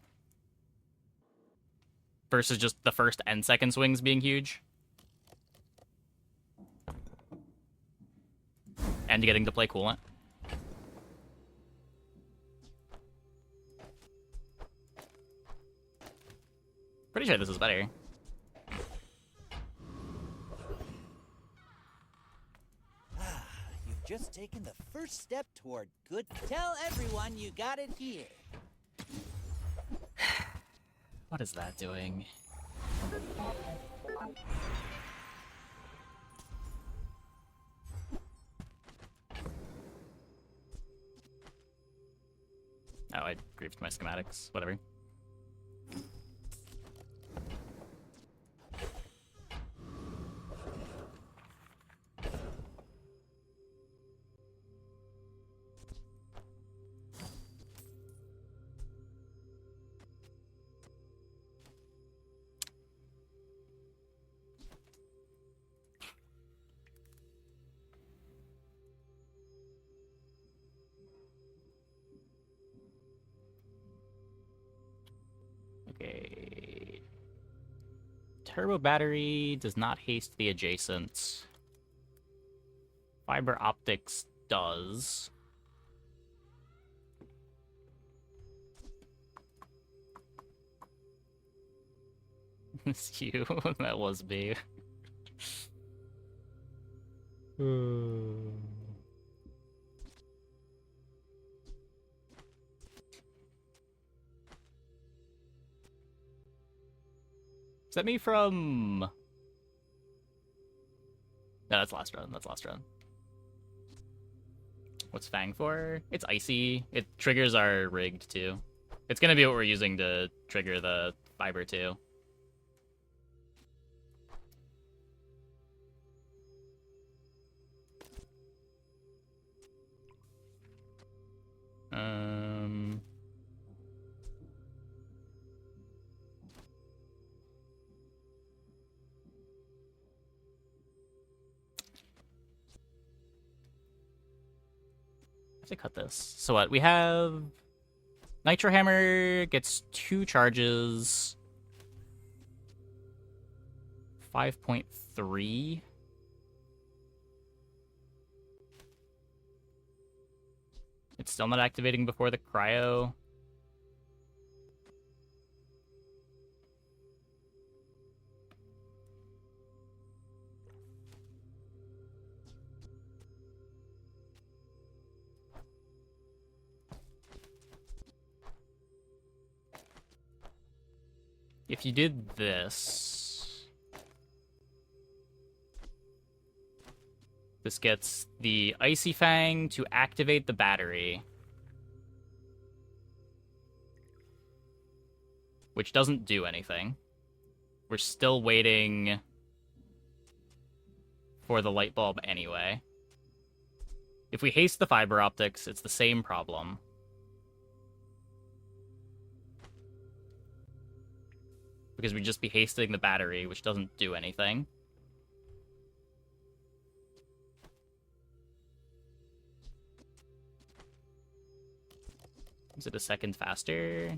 S1: Versus just the first and second swings being huge. And getting to play coolant. Pretty sure this is better.
S12: You've just taken the first step toward good. Tell everyone you got it here.
S1: What is that doing? Oh, I griefed my schematics. Whatever. Okay. Turbo battery does not haste the adjacent. Fiber optics does. It's you. That was me. Is that me from... No, that's last run. That's last run. What's Fang for? It's icy. It triggers are rigged too. It's gonna be what we're using to trigger the fiber too. I have to cut this. So what? We have Nitro Hammer gets 2 charges. 5.3. It's still not activating before the cryo. If you did this, this gets the Icy Fang to activate the battery, which doesn't do anything. We're still waiting for the light bulb anyway. If we haste the fiber optics, it's the same problem. Because we'd just be hasting the battery, which doesn't do anything. Is it a second faster?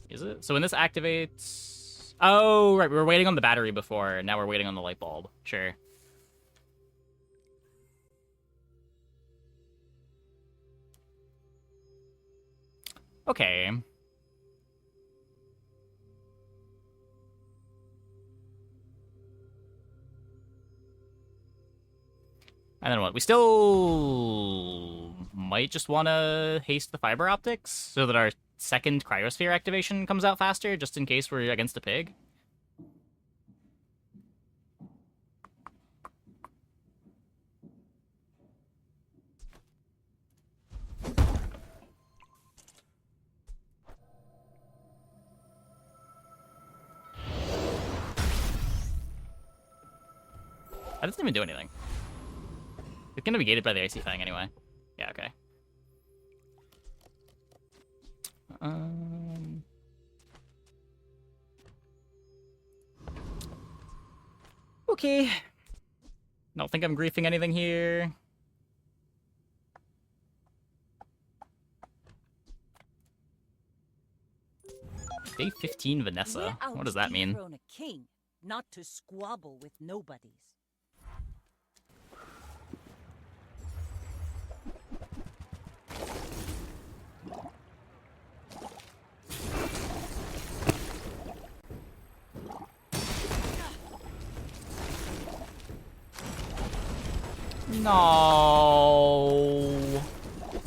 S1: Is it? So when this activates... Oh, right, we were waiting on the battery before, and now we're waiting on the light bulb. Sure. Okay. And then what? We still might just want to haste the fiber optics so that our second cryosphere activation comes out faster, just in case we're against a pig. That doesn't even do anything. It's gonna be gated by the Icy Fang anyway. Yeah, okay. Okay. Don't think I'm griefing anything here. Day 15 Vanessa. What does that mean?
S5: Dethrone a king, not to squabble with nobodies.
S1: No.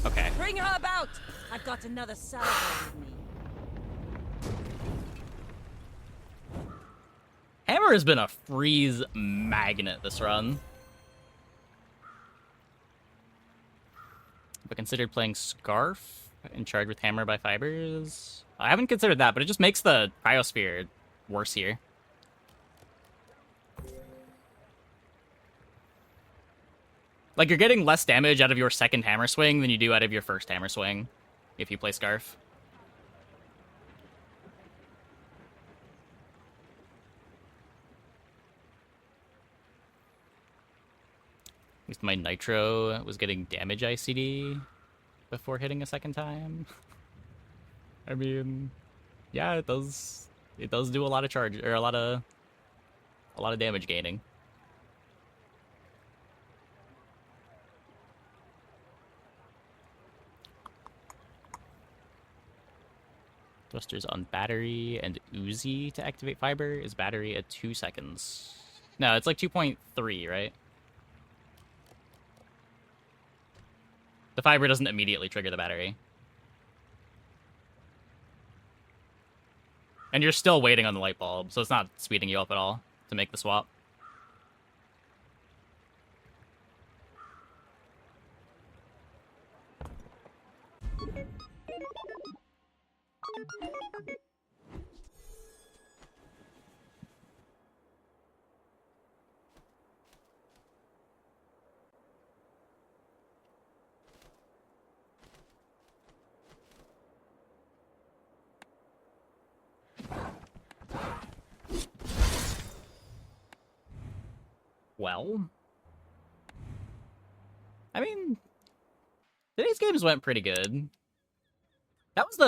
S1: Okay.
S5: Bring her about! I've got another salvo with me.
S1: Hammer has been a freeze magnet this run. But considered playing Scarf in charge with Hammer by Fibers? I haven't considered that, but it just makes the Cryosphere worse here. Like, you're getting less damage out of your second Hammer swing than you do out of your first Hammer swing if you play Scarf. At least my Nitro was getting damage ICD before hitting a second time. I mean, yeah, it does do a lot of charge, or a lot of damage gaining. Thrusters on battery and Uzi to activate fiber. Is battery at 2 seconds? No, it's like 2.3, right? The fiber doesn't immediately trigger the battery. And you're still waiting on the light bulb, so it's not speeding you up at all to make the swap. Well, I mean, today's games went pretty good. That was the